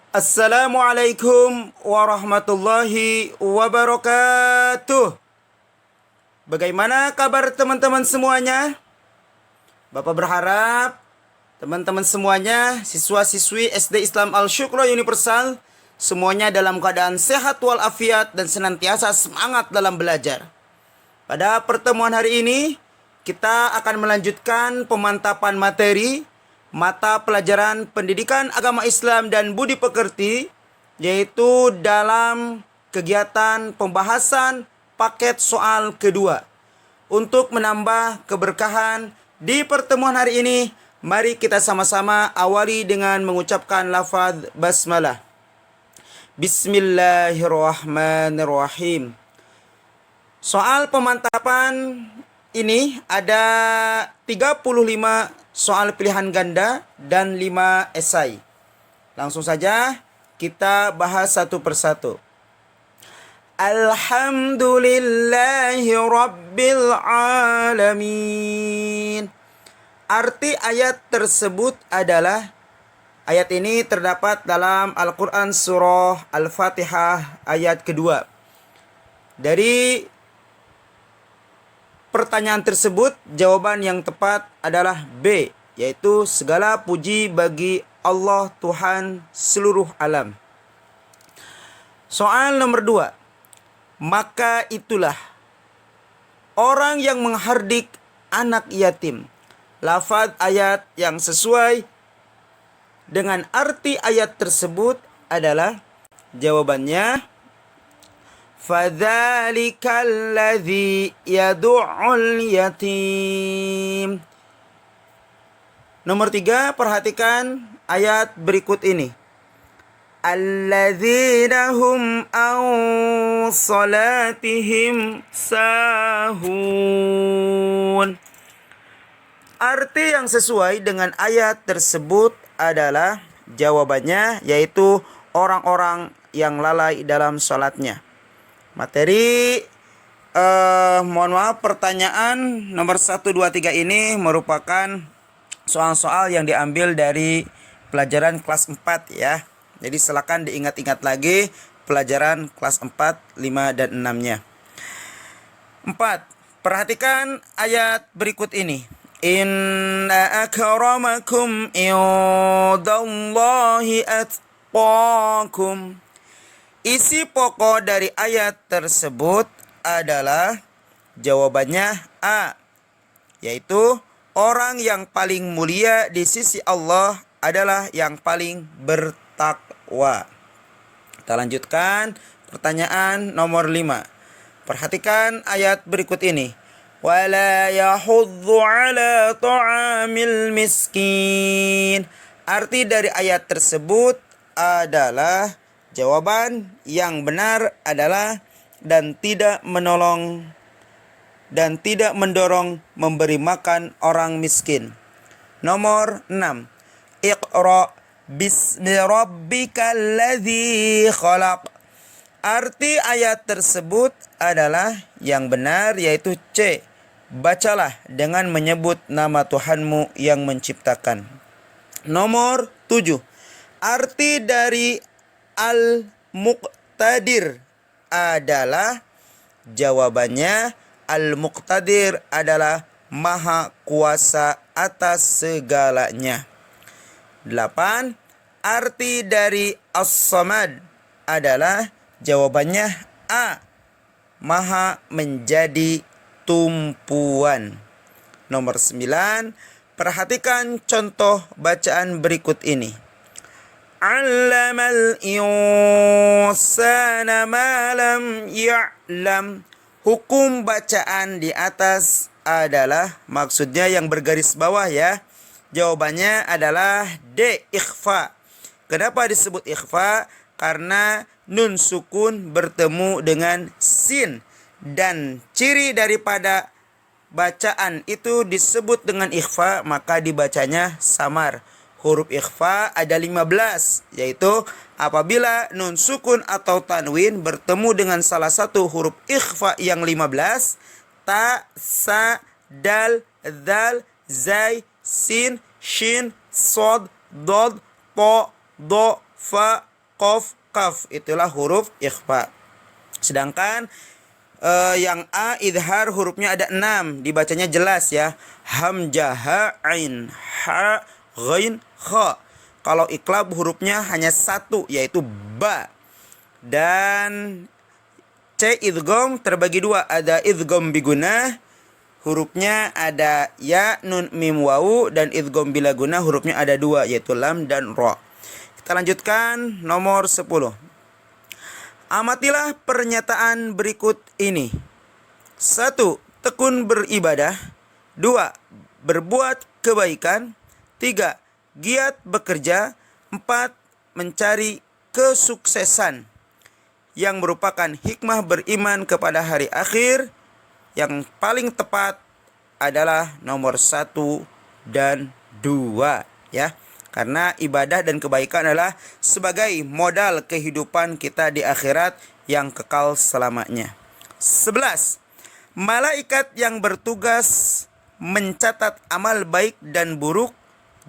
Assalamualaikum warahmatullahi wabarakatuh. Bagaimana kabar teman-teman semuanya? Bapak berharap teman-teman semuanya, siswa-siswi SD Islam Al-Syukra Universal, semuanya dalam keadaan sehat walafiat dan senantiasa semangat dalam belajar. Pada pertemuan hari ini, kita akan melanjutkan pemantapan materi mata pelajaran Pendidikan Agama Islam dan Budi Pekerti, yaitu dalam kegiatan pembahasan paket soal kedua. Untuk menambah keberkahan di pertemuan hari ini, mari kita sama-sama awali dengan mengucapkan lafaz basmalah. Bismillahirrahmanirrahim. Soal pemantapan ini ada 35 soal pilihan ganda dan 5 esai. Langsung saja kita bahas satu persatu. Alhamdulillahi Rabbil Alamin. Arti ayat tersebut adalah, ayat ini terdapat dalam Al-Quran Surah Al-Fatihah ayat kedua. Dari pertanyaan tersebut, jawaban yang tepat adalah B, yaitu segala puji bagi Allah Tuhan seluruh alam. Soal nomor 2. Maka itulah orang yang menghardik anak yatim. Lafaz ayat yang sesuai dengan arti ayat tersebut adalah, jawabannya fadzālikal ladzi yad'ul yatim. Nomor 3, perhatikan ayat berikut ini. Alladzina hum an salatihim sahun. Arti yang sesuai dengan ayat tersebut adalah, jawabannya yaitu orang-orang yang lalai dalam sholatnya. Materi mohon maaf, pertanyaan nomor 1, 2, 3 ini merupakan soal-soal yang diambil dari pelajaran kelas 4 ya. Jadi silakan diingat-ingat lagi pelajaran kelas 4, 5 dan 6-nya. 4. Perhatikan ayat berikut ini. Inna akramakum indallahi atqakum. Isi pokok dari ayat tersebut adalah, jawabannya A, yaitu orang yang paling mulia di sisi Allah adalah yang paling bertakwa. Kita lanjutkan pertanyaan nomor 5. Perhatikan ayat berikut ini. Wala yahuddu ala ta'amil miskin. Arti dari ayat tersebut adalah, jawaban yang benar adalah dan tidak mendorong memberi makan orang miskin. Nomor 6. Iqra bismi rabbikal ladzi khalaq. Arti ayat tersebut adalah yang benar, yaitu C. Bacalah dengan menyebut nama Tuhanmu yang menciptakan. Nomor 7. Arti dari Al-Muqtadir adalah, jawabannya Al-Muqtadir adalah maha kuasa atas segalanya. 8. Arti dari As-Samad adalah, jawabannya A, maha menjadi tumpuan. Nomor 9. Perhatikan contoh bacaan berikut ini. Allamal insana ma lam ya'lam. Hukum bacaan di atas adalah, maksudnya yang bergaris bawah ya. Jawabannya adalah D, ikhfa. Kenapa disebut ikhfa? Karena nun sukun bertemu dengan sin, dan ciri daripada bacaan itu disebut dengan ikhfa, maka dibacanya samar. Huruf ikhfa ada 15, yaitu apabila nun sukun atau tanwin bertemu dengan salah satu huruf ikhfa yang 15, ta, sa, dal, dzal, zai, sin, shin, sod, dod, to, do, fa, Qaf, Kaf, itulah huruf ikhfa. Sedangkan yang A idhar hurufnya ada 6, dibacanya jelas ya. Hamzah, ha, ain, ha, ghain, kha. Kalau iqlab hurufnya hanya 1 yaitu ba. Dan C idgham terbagi 2, ada idgham bigunah, hurufnya ada ya, nun, mim, wawu, dan idgham bila gunah hurufnya ada 2 yaitu lam dan ra. Kita lanjutkan nomor 10. Amatilah pernyataan berikut ini. 1. Tekun beribadah. 2. Berbuat kebaikan. 3. Giat bekerja. 4. Mencari kesuksesan, yang merupakan hikmah beriman kepada hari akhir. Yang paling tepat adalah nomor 1 dan 2 ya. Karena ibadah dan kebaikan adalah sebagai modal kehidupan kita di akhirat yang kekal selamanya. 11. Malaikat yang bertugas mencatat amal baik dan buruk.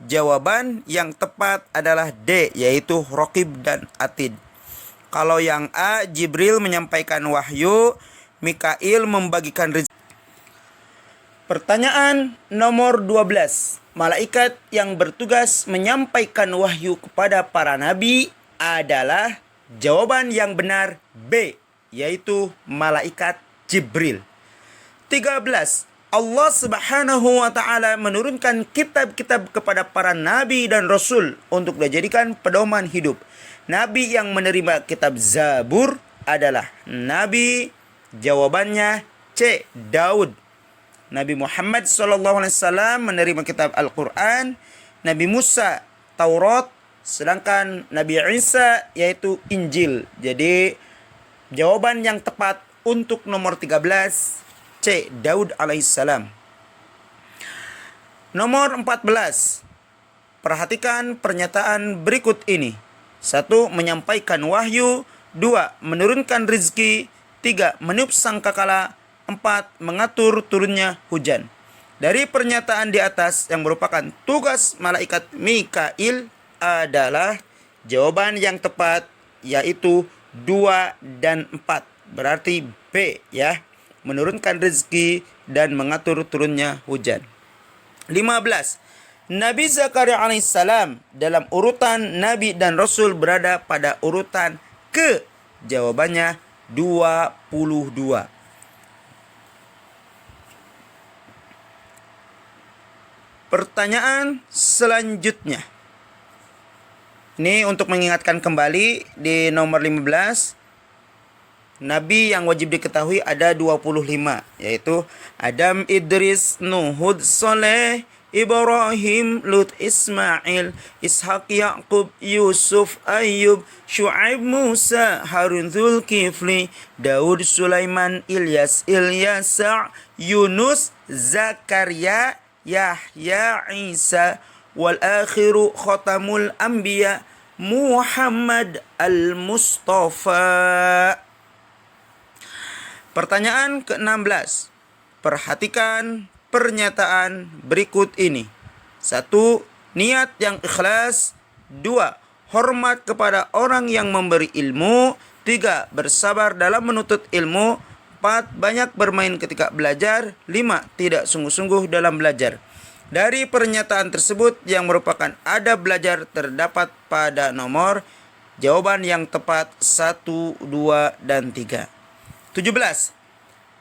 Jawaban yang tepat adalah D, yaitu Raqib dan Atid. Kalau yang A, Jibril menyampaikan wahyu, Mikail membagikan rezeki. Pertanyaan nomor 12. Malaikat yang bertugas menyampaikan wahyu kepada para nabi adalah jawaban yang benar B, yaitu malaikat Jibril. 13. Allah Subhanahu wa taala menurunkan kitab-kitab kepada para nabi dan rasul untuk dijadikan pedoman hidup. Nabi yang menerima kitab Zabur adalah nabi, jawabannya C, Daud. Nabi Muhammad SAW menerima kitab Al-Quran, Nabi Musa Taurat, sedangkan Nabi Isa yaitu Injil. Jadi jawaban yang tepat untuk nomor 13 C, Daud alaihissalam. Nomor 14. Perhatikan pernyataan berikut ini. 1. Menyampaikan wahyu. 2. Menurunkan rizki. 3. Meniup sangkakala. 4. Mengatur turunnya hujan. Dari pernyataan di atas yang merupakan tugas malaikat Mikail adalah jawaban yang tepat yaitu 2 dan 4. Berarti B ya. Menurunkan rezeki dan mengatur turunnya hujan. 15. Nabi Zakaria alaihissalam dalam urutan Nabi dan Rasul berada pada urutan ke. Jawabannya 22. Pertanyaan selanjutnya. Ini untuk mengingatkan kembali di nomor 15. Nabi yang wajib diketahui ada 25, yaitu Adam, Idris, Nuh, Hud, Saleh, Ibrahim, Lut, Ismail, Ishak, Yaqub, Yusuf, Ayub, Syuaib, Musa, Harun, Zulkifli, Daud, Sulaiman, Ilyas, Ilyasa, Yunus, Zakaria, Yahya, Isa, wal akhiru khatamul anbiya Muhammad al-Mustafa. Pertanyaan ke-16. Perhatikan pernyataan berikut ini. 1. Niat yang ikhlas. 2. Hormat kepada orang yang memberi ilmu. 3. Bersabar dalam menuntut ilmu. 4. Banyak bermain ketika belajar. 5. Tidak sungguh-sungguh dalam belajar. Dari pernyataan tersebut yang merupakan adab belajar terdapat pada nomor jawaban yang tepat 1, 2, dan 3. 17.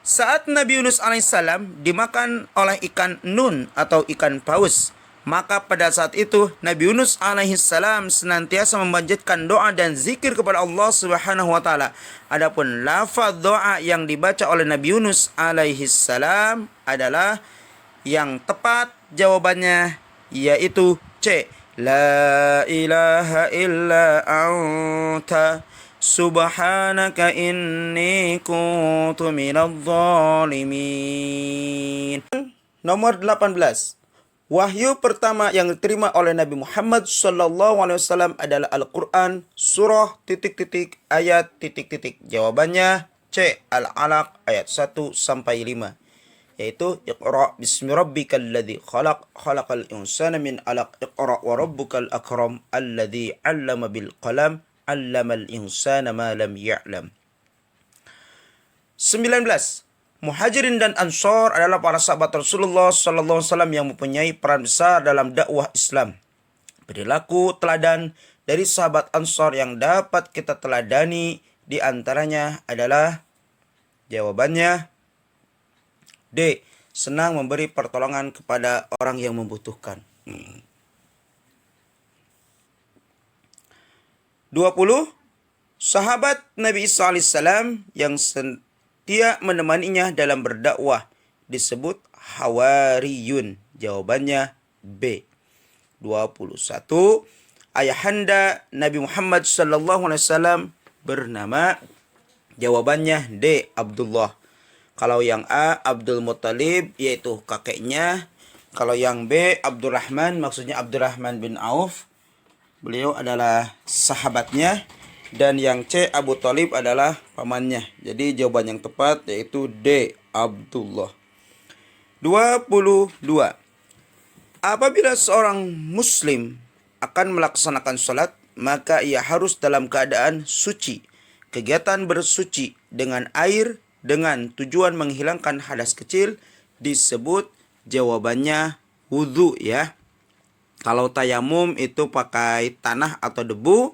Saat Nabi Yunus alaihissalam dimakan oleh ikan nun atau ikan paus, maka pada saat itu Nabi Yunus alaihissalam senantiasa memanjatkan doa dan zikir kepada Allah Subhanahu wa taala. Adapun lafaz doa yang dibaca oleh Nabi Yunus alaihissalam adalah yang tepat jawabannya yaitu C. La ilaha illa anta subhanaka inni kuntu minadh dhalimin. Nomor 18. Wahyu pertama yang diterima oleh Nabi Muhammad SAW adalah Al-Quran, surah ayat . Jawabannya C. Al-Alaq ayat 1-5. Yaitu Iqra bismi rabbikal ladzi khalaq khalaqal insana min alaq Iqra wa rabbukal akram alladzi 'allama bil qalam 'allamal insana ma lam ya'lam. 19. Muhajirin dan Ansor adalah para sahabat Rasulullah sallallahu alaihi wasallam yang mempunyai peran besar dalam dakwah Islam. Perilaku teladan dari sahabat Ansor yang dapat kita teladani di antaranya adalah jawabannya D. Senang memberi pertolongan kepada orang yang membutuhkan. 20. Sahabat Nabi Isa alaihissalam yang setia menemaninya dalam berdakwah disebut Hawariyun. Jawabannya B. 21. Ayahanda Nabi Muhammad sallallahu alaihi wasallam bernama, jawabannya D. Abdullah. Kalau yang A, Abdul Muttalib, yaitu kakeknya. Kalau yang B, Abdurrahman, maksudnya Abdurrahman bin Auf. Beliau adalah sahabatnya. Dan yang C, Abu Thalib adalah pamannya. Jadi jawaban yang tepat yaitu D, Abdullah. 22. Apabila seorang muslim akan melaksanakan sholat, maka ia harus dalam keadaan suci. Kegiatan bersuci dengan air dengan tujuan menghilangkan hadas kecil disebut, jawabannya wudhu ya. Kalau tayamum itu pakai tanah atau debu.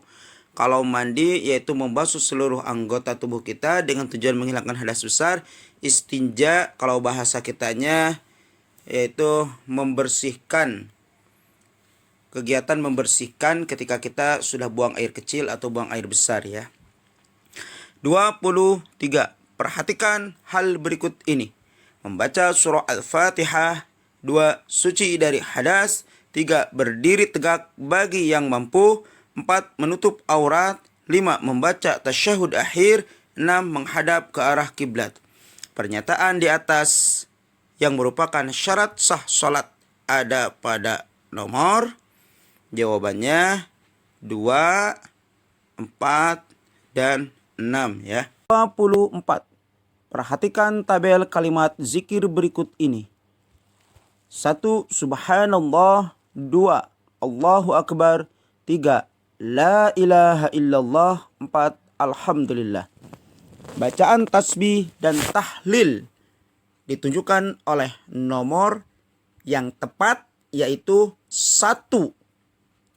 Kalau mandi yaitu membasuh seluruh anggota tubuh kita dengan tujuan menghilangkan hadas besar. Istinja kalau bahasa kitanya yaitu membersihkan. Kegiatan membersihkan ketika kita sudah buang air kecil atau buang air besar ya. 23. Perhatikan hal berikut ini. Membaca surah Al-Fatihah. 2. Suci dari hadas. 3. Berdiri tegak bagi yang mampu. 4. Menutup aurat. 5. Membaca tasyahud akhir. 6. Menghadap ke arah kiblat. Pernyataan di atas yang merupakan syarat sah salat ada pada nomor, jawabannya 2, 4, dan 6 ya. 24. Perhatikan tabel kalimat zikir berikut ini. 1. Subhanallah. 2. Allahu Akbar. 3. La ilaha illallah. 4. Alhamdulillah. Bacaan tasbih dan tahlil ditunjukkan oleh nomor yang tepat yaitu 1.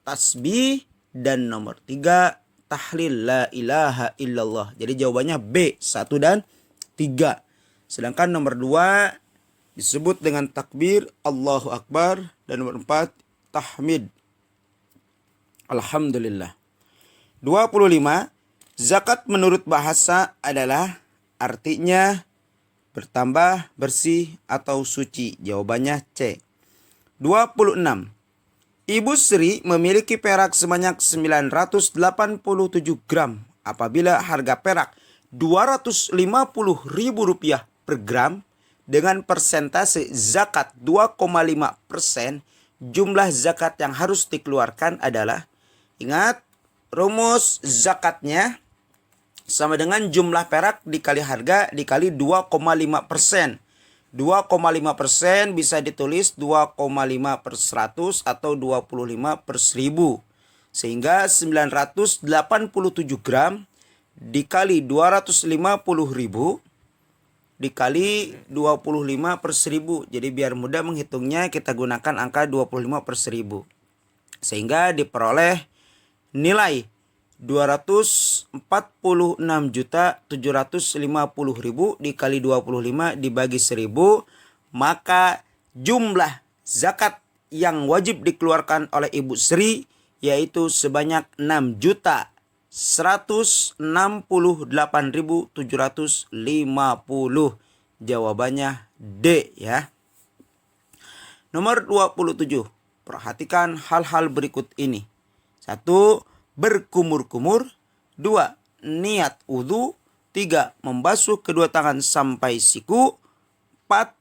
Tasbih dan nomor 3 tahlil la ilaha illallah. Jadi jawabannya B, 1 dan 3. Sedangkan nomor 2 disebut dengan takbir Allahu Akbar dan nomor 4 tahmid Alhamdulillah. 25. Zakat menurut bahasa adalah artinya bertambah, bersih, atau suci. Jawabannya C. 26. Ibu Sri memiliki perak sebanyak 987 gram. Apabila harga perak Rp250.000 per gram dengan persentase zakat 2,5%, jumlah zakat yang harus dikeluarkan adalah, ingat, rumus zakatnya sama dengan jumlah perak dikali harga dikali 2,5%. 2,5% bisa ditulis 2,5 per 100 atau 25 per 1000. Sehingga 987 gram dikali 250.000 dikali 25 per 1000. Jadi biar mudah menghitungnya kita gunakan angka 25 per 1000. Sehingga diperoleh nilai 246.750.000 dikali 25 dibagi 1000, maka jumlah zakat yang wajib dikeluarkan oleh Ibu Sri yaitu sebanyak 6.168.750. Jawabannya D ya. Nomor 27. Perhatikan hal-hal berikut ini. 1. Berkumur-kumur. 2. Niat wudu. 3. Membasuh kedua tangan sampai siku. 4.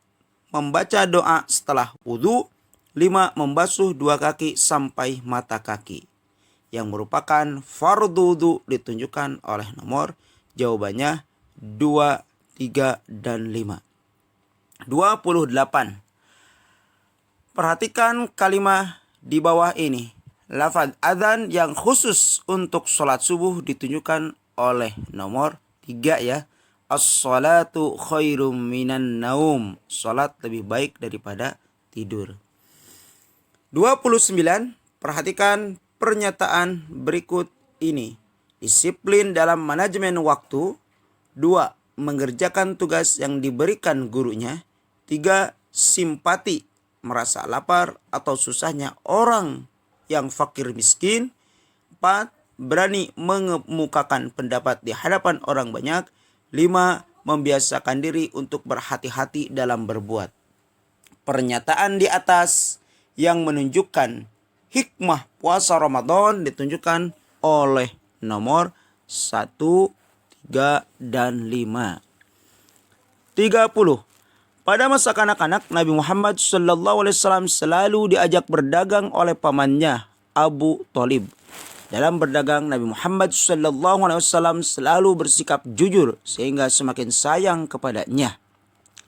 Membaca doa setelah wudu. 5. Membasuh dua kaki sampai mata kaki. Yang merupakan fardu wudu ditunjukkan oleh nomor. Jawabannya 2, 3, dan 5. 28. Perhatikan kalimat di bawah ini. lafaz adzan yang khusus untuk sholat subuh ditunjukkan oleh nomor 3 ya. As-salatu khairum minan naum. Sholat lebih baik daripada tidur. 29. Perhatikan pernyataan berikut ini. Disiplin dalam manajemen waktu. 2. Mengerjakan tugas yang diberikan gurunya. 3. Simpati, merasa lapar atau susahnya orang yang fakir miskin. 4. Berani mengemukakan pendapat di hadapan orang banyak. 5. Membiasakan diri untuk berhati-hati dalam berbuat. Pernyataan di atas yang menunjukkan hikmah puasa Ramadan ditunjukkan oleh nomor 1, 3, dan 5. 30. Pada masa kanak-kanak, Nabi Muhammad SAW selalu diajak berdagang oleh pamannya Abu Thalib. Dalam berdagang, Nabi Muhammad SAW selalu bersikap jujur sehingga semakin sayang kepadanya.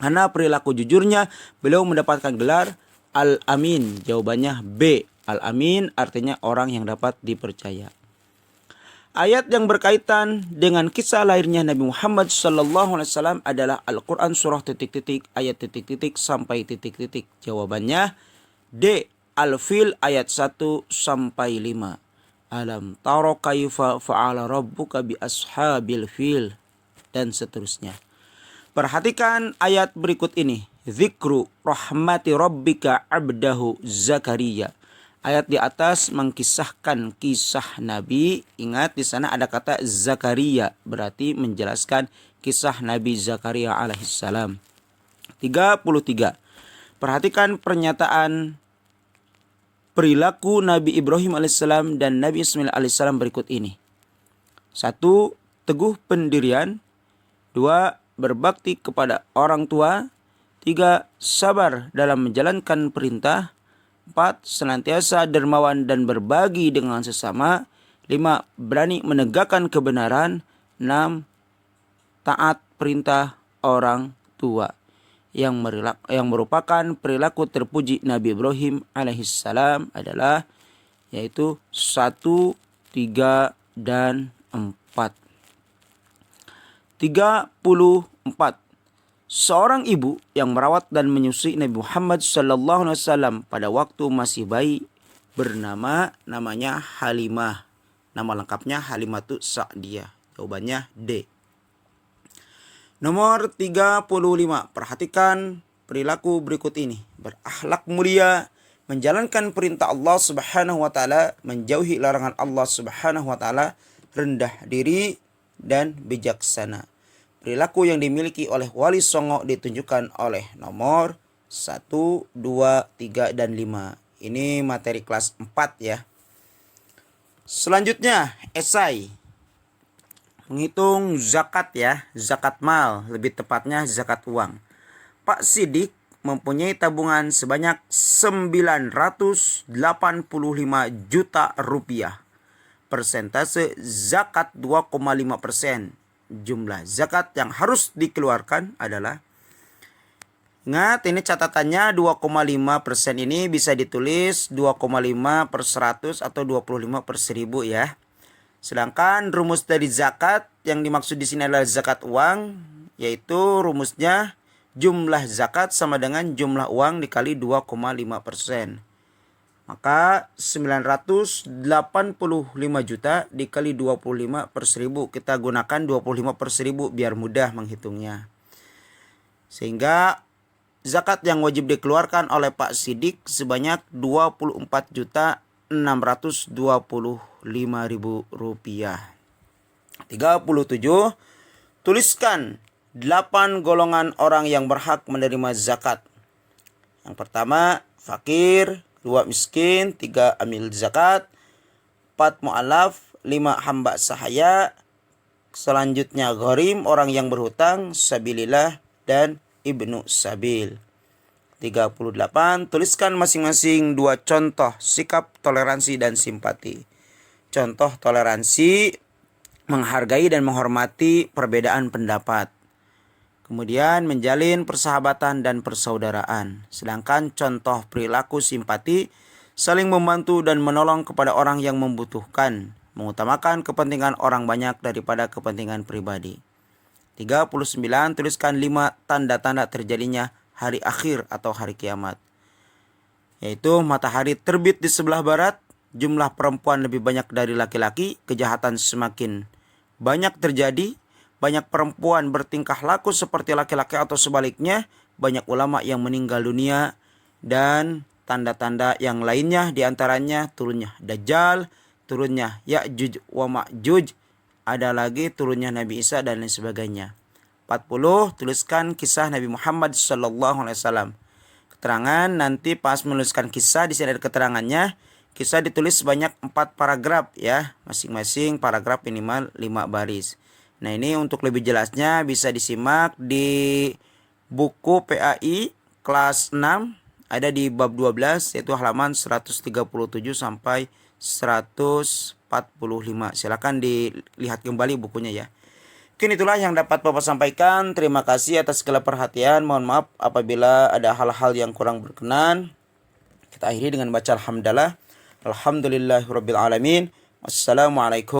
Karena perilaku jujurnya, beliau mendapatkan gelar Al-Amin. Jawabannya B. Al-Amin artinya orang yang dapat dipercaya. Ayat yang berkaitan dengan kisah lahirnya Nabi Muhammad SAW adalah Al-Quran surah titik-titik ayat titik-titik sampai titik-titik. Jawabannya D. Al-Fil ayat 1 sampai 5. Alam taro kaifa fa'ala rabbuka bi ashabil fil, dan seterusnya. Perhatikan ayat berikut ini. Zikru rahmati rabbika abdahu Zakaria. Ayat di atas mengkisahkan kisah Nabi. Ingat di sana ada kata Zakaria, berarti menjelaskan kisah Nabi Zakaria alaihissalam. 33. Perhatikan pernyataan perilaku Nabi Ibrahim alaihissalam dan Nabi Ismail alaihissalam berikut ini. 1. Teguh pendirian. 2. Berbakti kepada orang tua. 3. Sabar dalam menjalankan perintah. 4. Senantiasa dermawan dan berbagi dengan sesama. 5. Berani menegakkan kebenaran. 6. Taat perintah orang tua. Yang merupakan perilaku terpuji Nabi Ibrahim alaihissalam adalah yaitu 1, 3, dan 4. 34. Seorang ibu yang merawat dan menyusui Nabi Muhammad SAW pada waktu masih bayi namanya Halimah. Nama lengkapnya Halimatu Sa'diyah. Jawabannya D. Nomor 35. Perhatikan perilaku berikut ini. Berakhlak mulia, menjalankan perintah Allah Subhanahu wa taala, menjauhi larangan Allah Subhanahu wa taala, rendah diri dan bijaksana. Perilaku yang dimiliki oleh wali songo ditunjukkan oleh nomor 1, 2, 3, dan 5. Ini materi kelas 4 ya. Selanjutnya, esai. Menghitung zakat ya, zakat mal, lebih tepatnya zakat uang. Pak Sidik mempunyai tabungan sebanyak 985 juta rupiah. Persentase zakat 2,5%. Jumlah zakat yang harus dikeluarkan adalah, ingat ini catatannya 2,5% ini bisa ditulis 2,5 per 100 atau 25 per 1000 ya. Sedangkan rumus dari zakat yang dimaksud di sini adalah zakat uang, yaitu rumusnya jumlah zakat sama dengan jumlah uang dikali 2,5%. Maka 985 juta dikali 25 per 1000. Kita gunakan 25 per 1000 biar mudah menghitungnya. Sehingga zakat yang wajib dikeluarkan oleh Pak Sidik sebanyak 24.625.000 rupiah. 37. Tuliskan 8 golongan orang yang berhak menerima zakat. Yang pertama, fakir. 2. Miskin. 3. Amil zakat. 4. Mu'alaf. 5. Hamba sahaya. Selanjutnya gharim, orang yang berhutang. Sabilillah dan ibnu sabil. 38. Tuliskan masing-masing 2 contoh sikap toleransi dan simpati. Contoh toleransi, menghargai dan menghormati perbedaan pendapat. Kemudian menjalin persahabatan dan persaudaraan. Sedangkan contoh perilaku simpati, saling membantu dan menolong kepada orang yang membutuhkan, mengutamakan kepentingan orang banyak daripada kepentingan pribadi. 39. Tuliskan 5 tanda-tanda terjadinya hari akhir atau hari kiamat. Yaitu matahari terbit di sebelah barat, jumlah perempuan lebih banyak dari laki-laki, kejahatan semakin banyak terjadi, banyak perempuan bertingkah laku seperti laki-laki atau sebaliknya, banyak ulama yang meninggal dunia, dan tanda-tanda yang lainnya diantaranya turunnya Dajjal, turunnya Ya'juj wa Ma'juj, ada lagi turunnya Nabi Isa dan lain sebagainya. 40. Tuliskan kisah Nabi Muhammad SAW. Keterangan nanti pas menuliskan kisah, di sini ada keterangannya. Kisah ditulis sebanyak 4 paragraf ya, masing-masing paragraf minimal 5 baris. Nah, ini untuk lebih jelasnya bisa disimak di buku PAI kelas 6, ada di bab 12 yaitu halaman 137 sampai 145. Silakan dilihat kembali bukunya ya. Mungkin itulah yang dapat Bapak sampaikan. Terima kasih atas segala perhatian. Mohon maaf apabila ada hal-hal yang kurang berkenan. Kita akhiri dengan baca alhamdulillah. Alhamdulillahirabbil alamin. Wassalamualaikum.